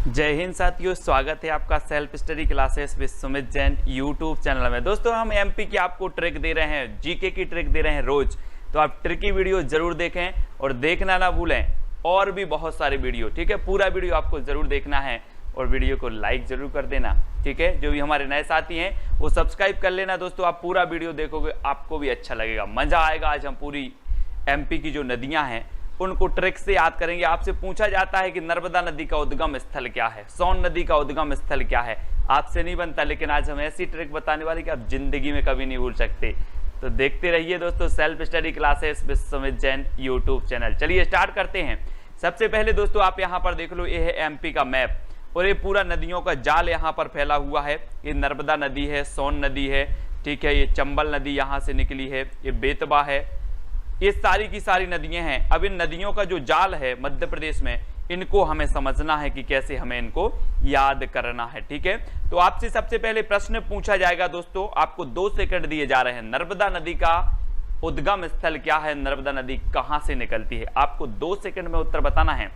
जय हिंद साथियों, स्वागत है आपका self study classes with Sumit Jain YouTube channel में। दोस्तों हम एमपी की आपको ट्रिक दे रहे हैं, जीके की ट्रिक दे रहे हैं रोज। तो आप ट्रिकी वीडियो जरूर देखें और देखना ना भूलें और भी बहुत सारे वीडियो, ठीक है। पूरा वीडियो आपको जरूर देखना है और वीडियो को लाइक जरूर कर देना, ठीक है। जो भी हमारे नए साथी हैं वो सब्सक्राइब कर लेना। दोस्तों आप पूरा वीडियो देखोगे आपको भी अच्छा लगेगा, मजा आएगा। आज हम पूरी एमपी की जो नदियां हैं उनको ट्रिक से याद करेंगे। आपसे पूछा जाता है कि नर्मदा नदी का उद्गम स्थल क्या है, सोन नदी का उद्गम स्थल क्या है। आपसे नहीं बनता, लेकिन आज हम ऐसी ट्रिक बताने वाले कि आप जिंदगी में कभी नहीं भूल सकते। तो देखते रहिए दोस्तों self study classes with Sumit Jain YouTube channel. चलिए स्टार्ट करते हैं। सबसे पहले दोस्तों आप यहाँ पर देख लो, ये है एमपी का मैप और ये पूरा नदियों का जाल यहाँ पर फैला हुआ है। ये नर्मदा नदी है, सोन नदी है, ठीक है। ये चंबल नदी यहाँ से निकली है, ये बेतवा है, ये सारी की सारी नदियां हैं। अब इन नदियों का जो जाल है मध्य प्रदेश में, इनको हमें समझना है कि कैसे हमें इनको याद करना है, ठीक है। तो आपसे सबसे पहले प्रश्न पूछा जाएगा दोस्तों, आपको 2 सेकंड दिए जा रहे हैं। नर्मदा नदी का उद्गम स्थल क्या है, नर्मदा नदी कहां से निकलती है, आपको 2 सेकंड में उत्तर बताना है।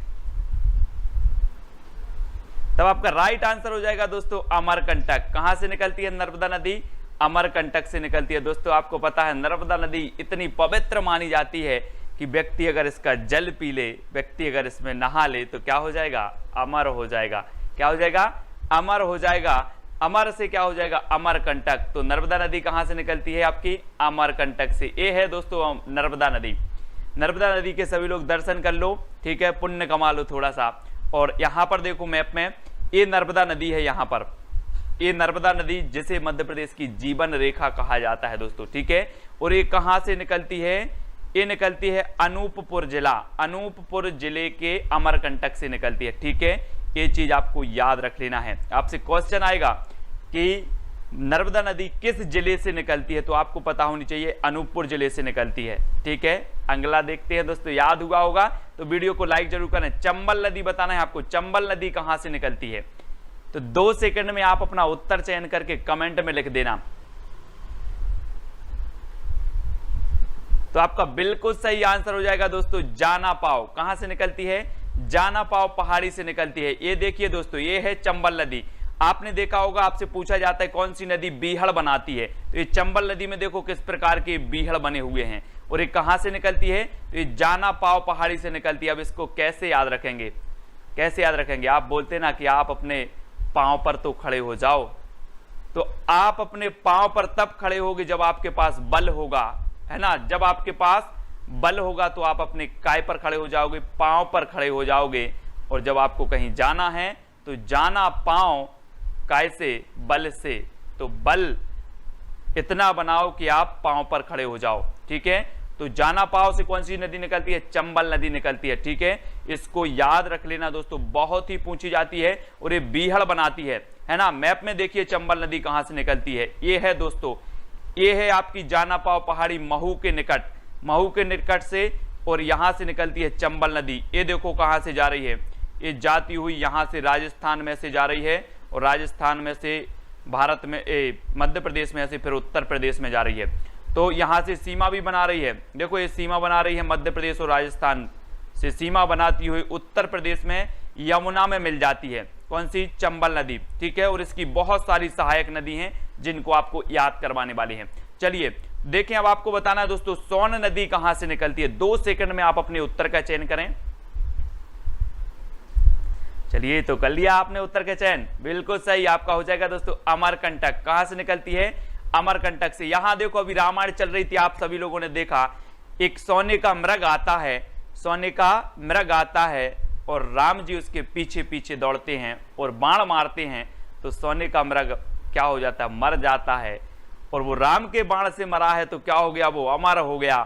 तब आपका राइट आंसर हो जाएगा दोस्तों अमरकंटक। कहां से निकलती है नर्मदा नदी? अमरकंटक से निकलती है। दोस्तों आपको पता है नर्मदा नदी इतनी पवित्र मानी जाती है कि व्यक्ति अगर इसका जल पी ले, व्यक्ति अगर इसमें नहा ले तो क्या हो जाएगा? अमर हो जाएगा। क्या हो जाएगा? अमर हो जाएगा। अमर से क्या हो जाएगा? अमरकंटक। तो नर्मदा नदी कहां से निकलती है आपकी? अमरकंटक से। ये है दोस्तों नर्मदा नदी। नर्मदा नदी के सभी लोग दर्शन कर लो, ठीक है, पुण्य कमा लो थोड़ा सा। और यहां पर देखो मैप में, ये नर्मदा नदी है। यहाँ पर ये नर्मदा नदी जिसे मध्य प्रदेश की जीवन रेखा कहा जाता है दोस्तों, ठीक है। और ये कहां से निकलती है? ये निकलती है अनूपपुर जिला, अनूपपुर जिले के अमरकंटक से निकलती है, ठीक है। ये चीज आपको याद रख लेना है। आपसे क्वेश्चन आएगा कि नर्मदा नदी किस जिले से निकलती है, तो आपको पता होनी चाहिए अनूपपुर जिले से निकलती है, ठीक है। अगला देखते हैं दोस्तों, याद हुआ होगा तो वीडियो को लाइक जरूर करें। चंबल नदी बताना है आपको, चंबल नदी कहां से निकलती है। तो 2 सेकंड में आप अपना उत्तर चयन करके कमेंट में लिख देना। तो आपका बिल्कुल सही आंसर हो जाएगा दोस्तों जाना पाव। कहां से निकलती है? जाना पाव पहाड़ी से निकलती है। ये देखिए दोस्तों, ये है चंबल नदी। आपने देखा होगा, आपसे पूछा जाता है कौन सी नदी बीहड़ बनाती है, तो ये चंबल नदी में देखो किस प्रकार के बीहड़ बने हुए हैं। और ये कहां से निकलती है? तो ये जाना पाव पहाड़ी से निकलती है। अब इसको कैसे याद रखेंगे? कैसे याद रखेंगे? आप बोलते ना कि आप अपने पांव पर तो खड़े हो जाओ, तो आप अपने पांव पर तब खड़े होगे जब आपके पास बल होगा, है ना। जब आपके पास बल होगा तो आप अपने काय पर खड़े हो जाओगे, पांव पर खड़े हो जाओगे। और जब आपको कहीं जाना है तो जाना पांव काय से? बल से। तो बल इतना बनाओ कि आप पांव पर खड़े हो जाओ, ठीक है। तो जाना पाव से कौन सी नदी निकलती है? चंबल नदी निकलती है, ठीक है। इसको याद रख लेना दोस्तों, बहुत ही पूछी जाती है और ये बीहड़ बनाती है ना। मैप में देखिए चंबल नदी कहां से निकलती है। ये है दोस्तों, ये है आपकी जाना पाव पहाड़ी महू के निकट, महू के निकट से, और यहां से निकलती है चंबल नदी। ये देखो कहां से जा रही है, ये जाती हुई यहां से राजस्थान में से जा रही है, और राजस्थान में से भारत में मध्य प्रदेश में से फिर उत्तर प्रदेश में जा रही है। तो यहां से सीमा भी बना रही है। देखो ये सीमा बना रही है, मध्य प्रदेश और राजस्थान से सीमा बनाती हुई उत्तर प्रदेश में यमुना में मिल जाती है। कौन सी? चंबल नदी, ठीक है। और इसकी बहुत सारी सहायक नदी हैं जिनको आपको याद करवाने वाली हैं। चलिए देखें, अब आपको बताना है दोस्तों सोन नदी कहां से निकलती है। 2 सेकंड में आप अपने उत्तर का चयन करें। चलिए, तो कर लिया आपने उत्तर का चयन, बिल्कुल सही आपका हो जाएगा दोस्तों अमरकंटक। कहां से निकलती है? अमरकंटक से। यहां देखो अभी रामायण चल रही थी, आप सभी लोगों ने देखा, एक सोने का मृग आता है, सोने का मृग आता है और राम जी उसके पीछे पीछे दौड़ते हैं और बाण मारते हैं। तो सोने का मृग क्या हो जाता है? मर जाता है। और वो राम के बाण से मरा है तो क्या हो गया? वो अमर हो गया,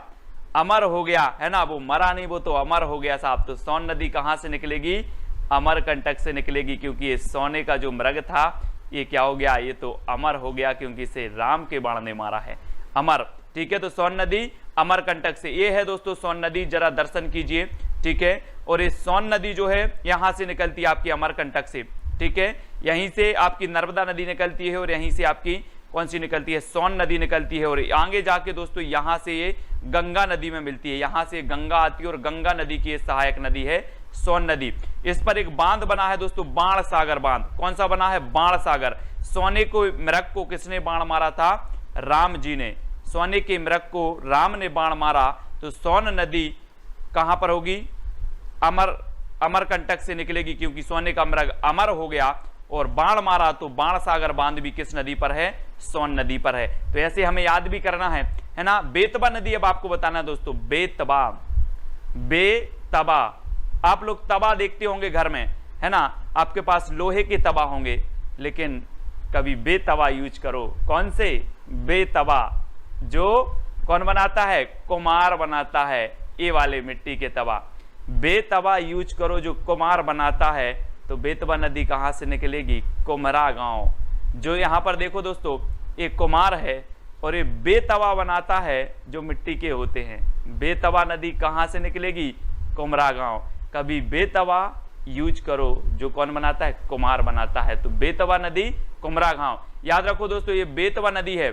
अमर हो गया, है ना। वो मरा नहीं, वो तो अमर हो गया साहब। तो सोन नदी कहां से निकलेगी? अमरकंटक से निकलेगी, क्योंकि ये सोने का जो मृग था ये क्या हो गया? ये तो अमर हो गया, क्योंकि इसे राम के बाण ने मारा है, अमर, ठीक है। तो सोन नदी अमरकंटक से। ये है दोस्तों सोन नदी, जरा दर्शन कीजिए, ठीक है। और ये सोन नदी जो है यहां से निकलती है आपकी अमरकंटक से, ठीक है। यहीं से आपकी नर्मदा नदी निकलती है और यहीं से आपकी कौन सी निकलती है? सोन नदी निकलती है। और आगे जाके दोस्तों यहां से ये गंगा नदी में मिलती है, यहां से गंगा आती है और गंगा नदी की सहायक नदी है सोन नदी। इस पर एक बांध बना है दोस्तों, बाण सागर बांध। कौन सा बना है? बाण सागर। सोने को मृग को किसने बाण मारा था? राम जी ने। सोने के मृग को राम ने बाण मारा, तो सोन नदी कहां पर होगी? अमरकंटक से निकलेगी, क्योंकि सोने का मृग अमर हो गया और बाण मारा, तो बाण सागर बांध भी किस नदी पर है? सोन नदी पर है। तो ऐसे हमें याद भी करना है ना। बेतबा नदी अब आपको बताना है दोस्तों, बेतबा। बेतबा, आप लोग तवा देखते होंगे घर में, है ना, आपके पास लोहे के तवा होंगे, लेकिन कभी बेतवा यूज करो। कौन से? बेतवा। जो कौन बनाता है? कुम्हार बनाता है, ये वाले मिट्टी के तवा। बेतवा यूज करो जो कुम्हार बनाता है। तो बेतवा नदी कहां से निकलेगी? कुम्हरा गांव। जो यहां पर देखो दोस्तों, एक कुम्हार है और ये बेतवा बनाता है जो मिट्टी के होते हैं। बेतवा नदी कहां से निकलेगी? कुम्हरा गांव। कभी बेतवा यूज करो जो कौन बनाता है? कुम्हार बनाता है। तो बेतवा नदी, कुम्हरा गांव। याद रखो दोस्तों, ये बेतवा नदी है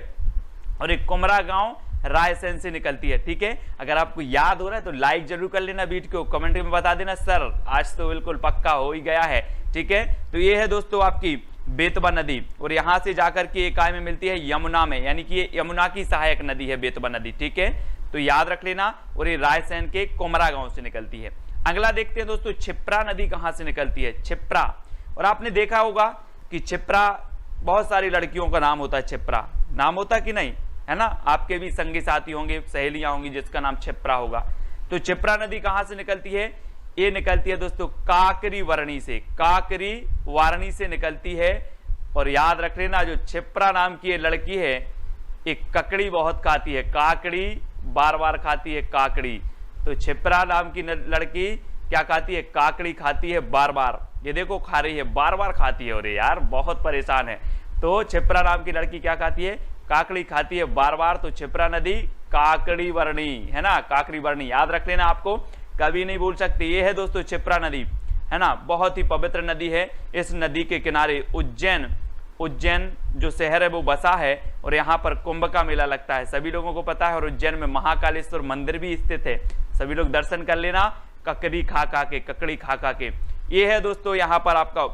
और एक कुम्हरा गांव रायसेन से निकलती है। ठीक है, अगर आपको याद हो रहा है तो लाइक जरूर कर लेना वीडियो को, कमेंट में बता देना सर आज तो बिल्कुल पक्का हो ही गया है। ठीक है, तो ये है दोस्तों आपकी बेतवा नदी, और यहां से जाकर के एक में मिलती है यमुना में, यानी कि ये यमुना की सहायक नदी है बेतवा नदी। ठीक है, तो याद रख लेना। और ये रायसेन के कुम्हरा गांव से निकलती है। अगला देखते हैं दोस्तों, क्षिप्रा नदी कहां से निकलती है? क्षिप्रा। और आपने देखा होगा कि क्षिप्रा, बहुत सारी लड़कियों का नाम होता है क्षिप्रा, नाम होता कि नहीं, है ना। आपके भी संगी साथी होंगे, सहेलियां होंगी जिसका नाम क्षिप्रा होगा। तो क्षिप्रा नदी कहां से निकलती है? ये निकलती है दोस्तों काकरी वारणी से। काकरी वारणी से निकलती है। और याद रख लेना, जो क्षिप्रा नाम की ये लड़की है, एक ककड़ी बहुत खाती है, काकड़ी बार बार खाती है काकड़ी। तो क्षिप्रा नाम की लड़की क्या खाती है? काकड़ी खाती है बार बार। ये देखो खा रही है, बार बार खाती है, और यार बहुत परेशान है। तो क्षिप्रा नाम की लड़की क्या खाती है? काकड़ी खाती है बार बार। तो क्षिप्रा नदी काकड़ी वर्णी, है ना, काकड़ी वर्णी। याद रख लेना, आपको कभी नहीं भूल सकते। ये है दोस्तों क्षिप्रा नदी, है ना, बहुत ही पवित्र नदी है। इस नदी के किनारे उज्जैन जो शहर है वो बसा है, और यहाँ पर कुंभ का मेला लगता है, सभी लोगों को पता है। और उज्जैन में महाकालेश्वर मंदिर भी स्थित है, सभी लोग दर्शन कर लेना, ककड़ी खा के, ककड़ी खा के। ये है दोस्तों यहाँ पर आपका,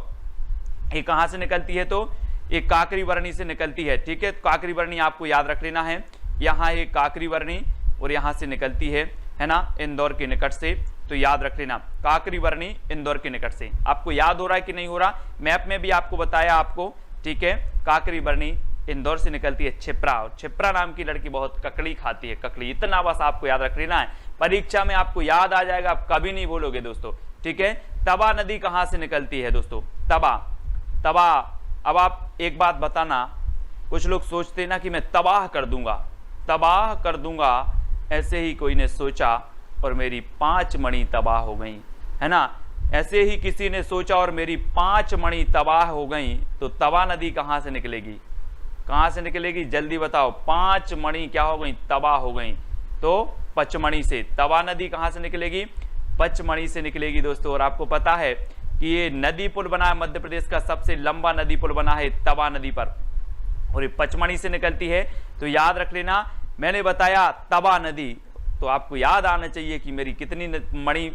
ये कहाँ से निकलती है? तो ये काकरी वर्णी से निकलती है। ठीक है, काकरी वर्णी आपको याद रख लेना है। यहाँ ये काकरी वर्णी और यहाँ से निकलती है ना, इंदौर के निकट से। तो याद रख लेना, काकरी वर्णी इंदौर के निकट से। आपको याद हो रहा है कि नहीं हो रहा? मैप में भी आपको बताया आपको। ठीक है, काकरी वर्णी इंदौर से निकलती है क्षिप्रा, और क्षिप्रा नाम की लड़की बहुत ककड़ी खाती है, ककड़ी। इतना बस आपको याद रख लेना है, परीक्षा में आपको याद आ जाएगा, आप कभी नहीं भूलोगे दोस्तों। ठीक है, तवा नदी कहां से निकलती है दोस्तों? तवा। अब आप एक बात बताना, कुछ लोग सोचते ना कि मैं तबाह कर दूंगा, ऐसे ही कोई ने सोचा और मेरी 5 मणि तबाह हो गई, है ना। ऐसे ही किसी ने सोचा और मेरी 5 मणि तबाह हो गई। तो तवा नदी कहां से निकलेगी? कहां से निकलेगी? जल्दी बताओ। 5 मणि क्या हो गई? तबाह हो गई। तो पचमणी से। तवा नदी कहां से निकलेगी? पचमणी से निकलेगी दोस्तों। और आपको पता है कि ये नदी पुल बना है, मध्य प्रदेश का सबसे लंबा नदी पुल बना है तवा नदी पर, और ये पचमणी से निकलती है। तो याद रख लेना, मैंने बताया तवा नदी, तो आपको याद आना चाहिए कि मेरी कितनी मणि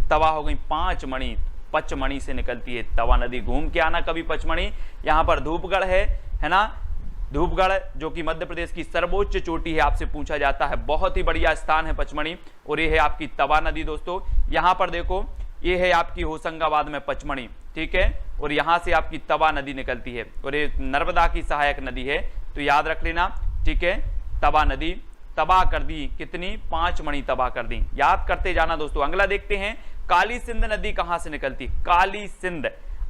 तवा हो गई? 5 मणि। पचमणी से निकलती है तवा नदी। घूम के आना कभी पचमणी। यहाँ पर धूपगढ़ है ना, धूपगढ़ जो कि मध्य प्रदेश की सर्वोच्च चोटी है, आपसे पूछा जाता है, बहुत ही बढ़िया स्थान है पचमणी। और ये है आपकी तवा नदी दोस्तों। यहाँ पर देखो, ये है आपकी होशंगाबाद में पचमणी। ठीक है, और यहाँ से आपकी तवा नदी निकलती है, और ये नर्मदा की सहायक नदी है। तो याद रख लेना। ठीक है, तवा नदी तबाह कर दी, कितनी? 5 मणि तबाह कर दी। याद करते जाना दोस्तों। अगला देखते हैं, काली सिंध नदी कहां से निकलती? काली सिंध।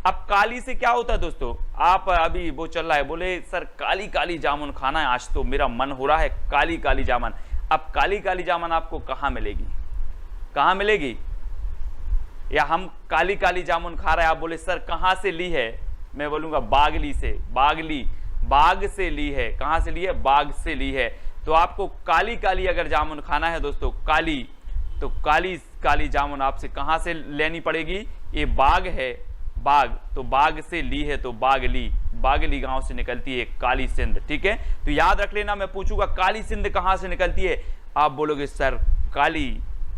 अब काली से क्या होता है दोस्तों? आप अभी वो चल रहा है, बोले सर काली काली जामुन खाना है, आज तो मेरा मन हो रहा है काली काली जामुन। अब काली काली जामुन आपको कहां मिलेगी? कहां मिलेगी? या हम काली काली जामुन खा रहे हैं, आप बोले सर कहां से ली है? मैं बोलूंगा बागली से। बाग से ली है। कहां से ली है? बाग से ली है। तो आपको काली काली अगर जामुन खाना है दोस्तों, काली, तो काली काली जामुन आपसे कहां से लेनी पड़ेगी? ये बाग है, बाग, तो बाग से ली है, तो बागली गांव से निकलती है काली सिंध। ठीक है, तो याद रख लेना, मैं पूछूंगा काली सिंध कहां से निकलती है, आप बोलोगे सर काली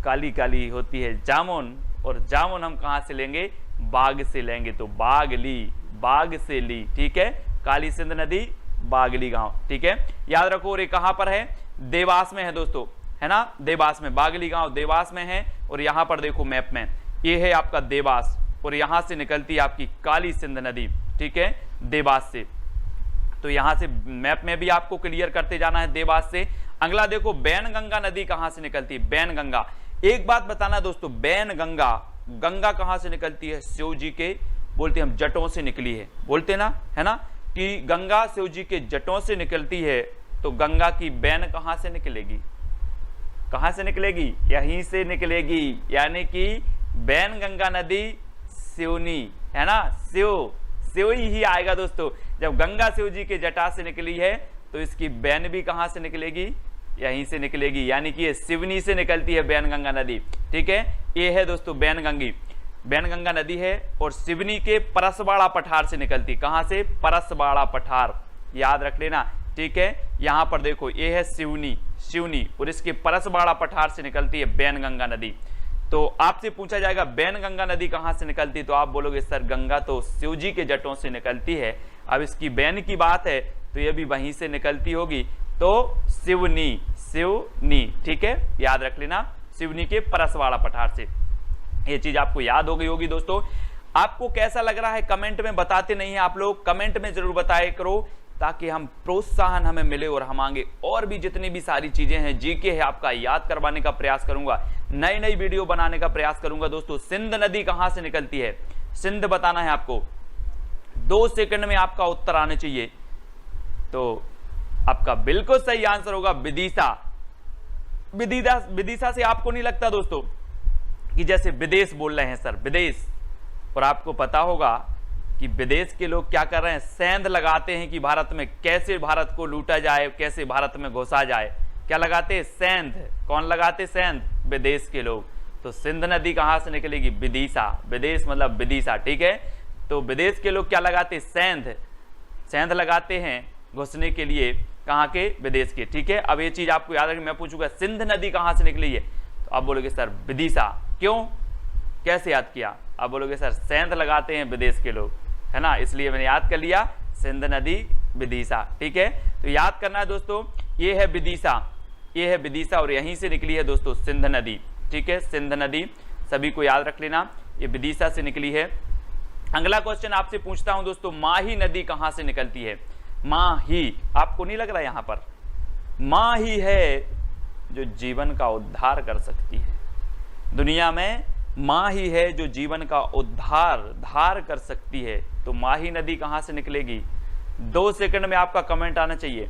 काली काली होती है जामुन, और जामुन हम कहां से लेंगे, बाग से लेंगे। तो बागली, बाग से ली, ठीक है, काली सिंध नदी बागली गांव, ठीक है, याद रखो। और ये कहां पर है, देवास में है दोस्तों, है ना, देवास में, बागली गांव देवास में है। और यहां पर देखो मैप में, ये है आपका देवास और यहां से निकलती है आपकी काली सिंध नदी, ठीक है, देवास से। तो यहां से मैप में भी आपको क्लियर करते जाना है देवास से। अगला देखो बैनगंगा नदी कहां से निकलती है, बैनगंगा। एक बात बताना दोस्तों, बैनगंगा, गंगा कहां से निकलती है, शिव जी के बोलते हम जटों से निकली है, बोलते ना, है ना, कि गंगा शिव जी के जटों से निकलती है। तो गंगा की बैन कहां से निकलेगी, कहां से निकलेगी, यहीं से निकलेगी, यानी कि बैनगंगा नदी सिवनी, है ना, शिव ही आएगा दोस्तों। जब गंगा शिव जी के जटा से निकली है तो इसकी बैन भी कहां से निकलेगी, यहीं से निकलेगी, यानी कि ये सिवनी से निकलती है बैनगंगा नदी, ठीक है। ये है दोस्तों बैनगंगा नदी है और सिवनी के परसबाड़ा पठार से निकलती, कहां से, परसबाड़ा पठार, याद रख लेना, ठीक है। यहां पर देखो ये है सिवनी और इसके परसबाड़ा पठार से निकलती है बैनगंगा नदी। तो आपसे पूछा जाएगा बैनगंगा नदी कहां से निकलती, तो आप बोलोगे सर गंगा तो शिव जी के जटों से निकलती है, अब इसकी बैन की बात है तो ये भी वहीं से निकलती होगी, तो सिवनी, ठीक है, याद रख लेना, सिवनी के परसवाड़ा पठार से। ये चीज आपको याद हो गई होगी दोस्तों। आपको कैसा लग रहा है कमेंट में बताते नहीं है आप लोग, कमेंट में जरूर बताया करो ताकि हम प्रोत्साहन हमें मिले और हम आगे और भी जितनी भी सारी चीजें हैं, जीके है आपका याद करवाने का प्रयास करूंगा, नई वीडियो बनाने का प्रयास करूंगा दोस्तों। सिंध नदी कहां से निकलती है, सिंध बताना है आपको, 2 सेकंड में आपका उत्तर आने चाहिए। तो आपका बिल्कुल सही आंसर होगा विदिशा। विदिशा से आपको नहीं लगता दोस्तों कि जैसे विदेश बोल रहे हैं सर, विदेश, और आपको पता होगा कि विदेश के लोग क्या कर रहे हैं, सेंध लगाते हैं कि भारत में कैसे भारत को लूटा जाए, कैसे भारत में घुसा जाए, क्या लगाते हैं, सेंध। कौन लगाते, सेंध, विदेश के लोग। तो सिंध नदी कहां से निकलेगी, विदिशा, विदेश मतलब विदिशा, ठीक है। तो विदेश के लोग क्या लगाते, सेंध लगाते हैं घुसने के लिए, कहां के, विदेश के, ठीक है। अब ये चीज आपको याद रखनी, मैं पूछूंगा सिंध नदी कहां से निकली है, तो आप बोलोगे सर विदिशा, क्यों, कैसे याद किया, आप बोलोगे सर सेंध लगाते हैं विदेश के लोग, है ना, इसलिए मैंने याद कर लिया सिंध नदी विदिशा, ठीक है। तो याद करना है दोस्तों, ये है विदिशा और यहीं से निकली है दोस्तों सिंध नदी, ठीक है, सिंध नदी सभी को याद रख लेना, ये विदिशा से निकली है। अगला क्वेश्चन आपसे पूछता हूं दोस्तों, माही नदी कहां से निकलती है, माही, आपको नहीं लग रहा यहां पर, माँ ही है जो जीवन का उद्धार कर सकती है, दुनिया में माँ ही है जो जीवन का उद्धार कर सकती है। तो माही नदी कहां से निकलेगी, 2 सेकंड में आपका कमेंट आना चाहिए।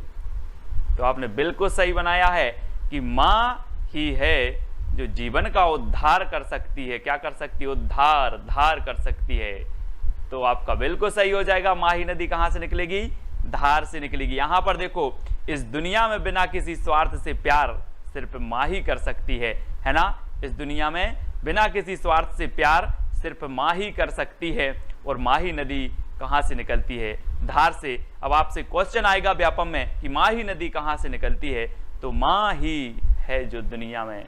तो आपने बिल्कुल सही बनाया है कि माँ ही है जो जीवन का उद्धार कर सकती है, क्या कर सकती है, उद्धार कर सकती है। तो आपका बिल्कुल सही हो जाएगा, माही नदी कहां से निकलेगी, धार से निकलेगी। यहां पर देखो, इस दुनिया में बिना किसी स्वार्थ से प्यार सिर्फ माँ ही कर सकती है ना, इस दुनिया में बिना किसी स्वार्थ से प्यार सिर्फ माँ ही कर सकती है। और माही नदी कहां से निकलती है, धार से। अब आपसे क्वेश्चन आएगा व्यापम में कि माही नदी कहां से निकलती है, तो माँ ही है जो दुनिया में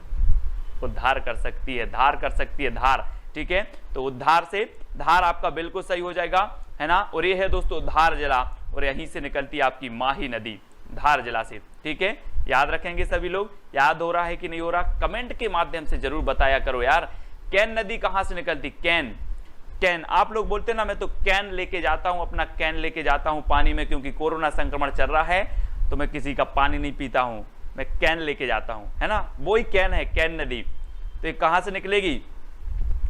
उद्धार कर सकती है, धार कर सकती है, धार, ठीक है। तो उद्धार से धार आपका बिल्कुल सही हो जाएगा, है ना। और ये है दोस्तों धार जिला और यहीं से निकलती है आपकी माही नदी, धार जिला से, ठीक है। याद रखेंगे सभी लोग, याद हो रहा है कि नहीं हो रहा, कमेंट के माध्यम से जरूर बताया करो यार। कैन नदी कहां से निकलती, कैन, आप लोग बोलते ना मैं तो कैन लेके जाता हूं, अपना कैन लेके जाता हूं पानी में, क्योंकि कोरोना संक्रमण चल रहा है तो मैं किसी का पानी नहीं पीता हूं, मैं कैन लेके जाता हूं, है ना, वो ही कैन है, कैन नदी। तो ये कहां से निकलेगी,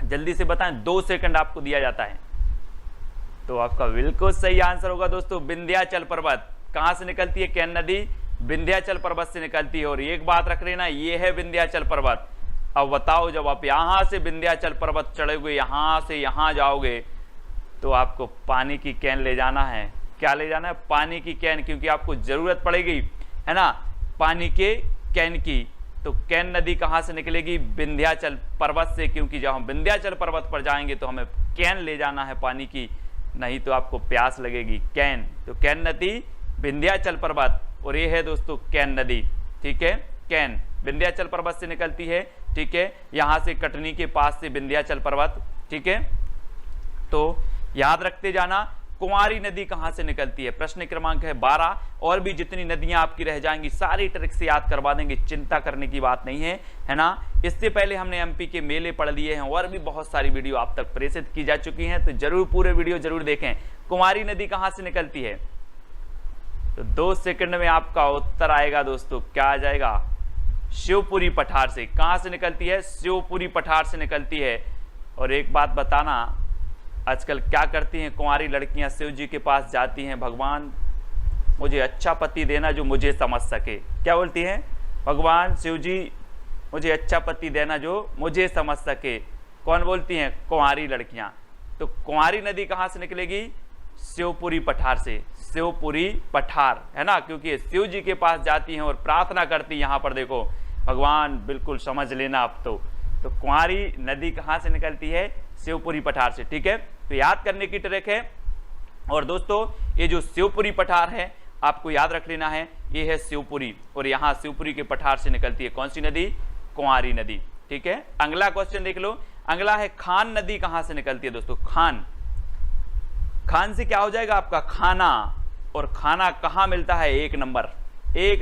जल्दी से बताएं, 2 सेकंड आपको दिया जाता है। तो आपका बिल्कुल सही आंसर होगा दोस्तों विंध्याचल पर्वत। कहां से निकलती है कैन नदी, विंध्याचल पर्वत से निकलती है। और एक बात रख लेना, ये है विंध्याचल पर्वत। अब बताओ, जब आप यहां से विंध्याचल पर्वत चढ़ोगे, यहां से यहां जाओगे, तो आपको पानी की कैन ले जाना है। क्या ले जाना है, पानी की कैन, क्योंकि आपको जरूरत पड़ेगी, है ना, पानी के कैन की। तो कैन नदी कहां से निकलेगी, विंध्याचल पर्वत से, क्योंकि जब हम विंध्याचल पर्वत पर जाएंगे तो हमें कैन ले जाना है पानी की, नहीं तो आपको प्यास लगेगी, कैन। तो कैन नदी विंध्याचल पर्वत, और ये है दोस्तों कैन नदी, ठीक है, कैन विंध्याचल पर्वत से निकलती है, ठीक है, यहां से कटनी के पास से विंध्याचल पर्वत, ठीक है। तो याद रखते जाना कुंवारी नदी कहां से निकलती है, प्रश्न क्रमांक है 12। और भी जितनी नदियां आपकी रह जाएंगी सारी ट्रिक से याद करवा देंगे, चिंता करने की बात नहीं है ना। इससे पहले हमने एमपी के मेले पढ़ लिए हैं और भी बहुत सारी वीडियो आप तक प्रेषित की जा चुकी हैं, तो जरूर पूरे वीडियो जरूर देखें। कुंवारी नदी कहां से निकलती है, तो 2 सेकंड में आपका उत्तर आएगा दोस्तों, क्या आ जाएगा, शिवपुरी पठार से। कहां से निकलती है, शिवपुरी पठार से निकलती है। और एक बात बताना, आजकल क्या करती हैं कुंवारी लड़कियां, शिव जी के पास जाती हैं, भगवान मुझे अच्छा पति देना जो मुझे समझ सके। क्या बोलती हैं, भगवान शिव जी मुझे अच्छा पति देना जो मुझे समझ सके। कौन बोलती हैं, कुंवारी लड़कियां। तो कुंवारी नदी कहां से निकलेगी, शिवपुरी पठार से, शिवपुरी पठार, है ना, क्योंकि शिव जी के पास जाती हैं और प्रार्थना करती हैं। यहां पर देखो भगवान, बिल्कुल समझ लेना आप तो कुंवारी नदी कहां से निकलती है, शिवपुरी पठार से, ठीक है। तो याद करने की ट्रिक है। और दोस्तों ये जो शिवपुरी पठार है आपको याद रख लेना है, ये है शिवपुरी, और यहां शिवपुरी के पठार से निकलती है कौन सी नदी, कुंवारी नदी, ठीक है। अगला क्वेश्चन देख लो, अगला है खान नदी कहां से निकलती है दोस्तों, खान। खान से क्या हो जाएगा आपका, खाना। और खाना कहां मिलता है, 1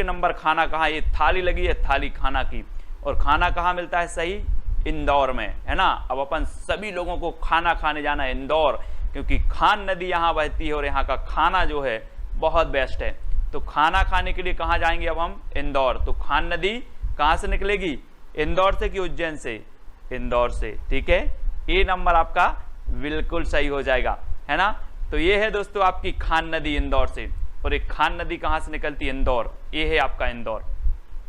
नंबर खाना कहां, ये थाली लगी है थाली खाना की, और खाना कहां मिलता है, सही, इंदौर में, है ना। अब अपन सभी लोगों को खाना खाने जाना है इंदौर, क्योंकि खान नदी यहां बहती है और यहां का खाना जो है बहुत बेस्ट है। तो खाना खाने के लिए कहां जाएंगे अब हम, इंदौर। तो खान नदी कहां से निकलेगी, इंदौर से कि उज्जैन से, इंदौर से, ठीक है। ए नंबर आपका बिल्कुल सही हो जाएगा, है ना। तो ये है दोस्तों आपकी खान नदी इंदौर से, और एक खान नदी कहां से निकलती है, इंदौर, ये है आपका इंदौर,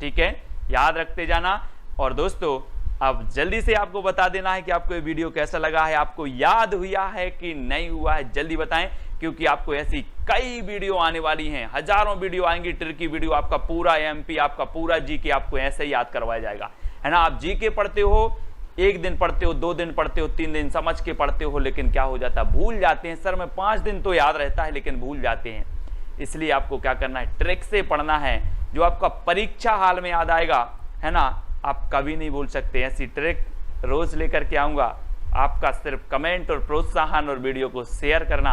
ठीक है, याद रखते जाना। और दोस्तों अब जल्दी से आपको बता देना है कि आपको ये वीडियो कैसा लगा है, आपको याद हुआ है कि नहीं हुआ है, जल्दी बताएं, क्योंकि आपको ऐसी कई वीडियो आने वाली हैं, हजारों वीडियो आएंगी, ट्रिकी वीडियो, आपका पूरा एमपी, आपका पूरा जीके आपको ऐसे ही याद करवाया जाएगा, है ना। आप जीके पढ़ते हो, 1 दिन पढ़ते हो, 2 दिन पढ़ते हो, 3 दिन समझ के पढ़ते हो, लेकिन क्या हो जाता है, भूल जाते हैं। सर में 5 दिन तो याद रहता है लेकिन भूल जाते हैं। इसलिए आपको क्या करना है, ट्रिक से पढ़ना है, जो आपका परीक्षा हाल में याद आएगा, है ना, आप कभी नहीं भूल सकते। ऐसी ट्रिक रोज लेकर के आऊंगा, आपका सिर्फ कमेंट और प्रोत्साहन और वीडियो को शेयर करना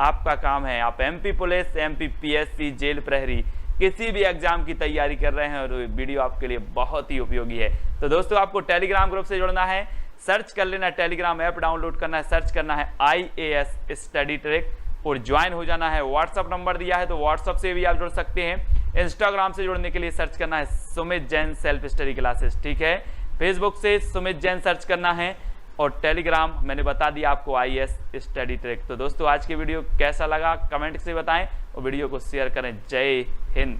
आपका काम है। आप एमपी पुलिस, एमपी पीएससी, जेल प्रहरी, किसी भी एग्जाम की तैयारी कर रहे हैं और वीडियो आपके लिए बहुत ही उपयोगी है। तो दोस्तों आपको टेलीग्राम ग्रुप से जुड़ना है, सर्च कर लेना, टेलीग्राम ऐप डाउनलोड करना है, सर्च करना है IAS स्टडी ट्रिक और ज्वाइन हो जाना है। व्हाट्सअप नंबर दिया है तो व्हाट्सअप से भी आप जुड़ सकते हैं। इंस्टाग्राम से जुड़ने के लिए सर्च करना है Sumit Jain self study classes, ठीक है। फेसबुक से सुमित जैन सर्च करना है, और टेलीग्राम मैंने बता दिया आपको IAS स्टडी ट्रिक। तो दोस्तों आज की वीडियो कैसा लगा कमेंट से बताएं और वीडियो को शेयर करें। जय हिंद।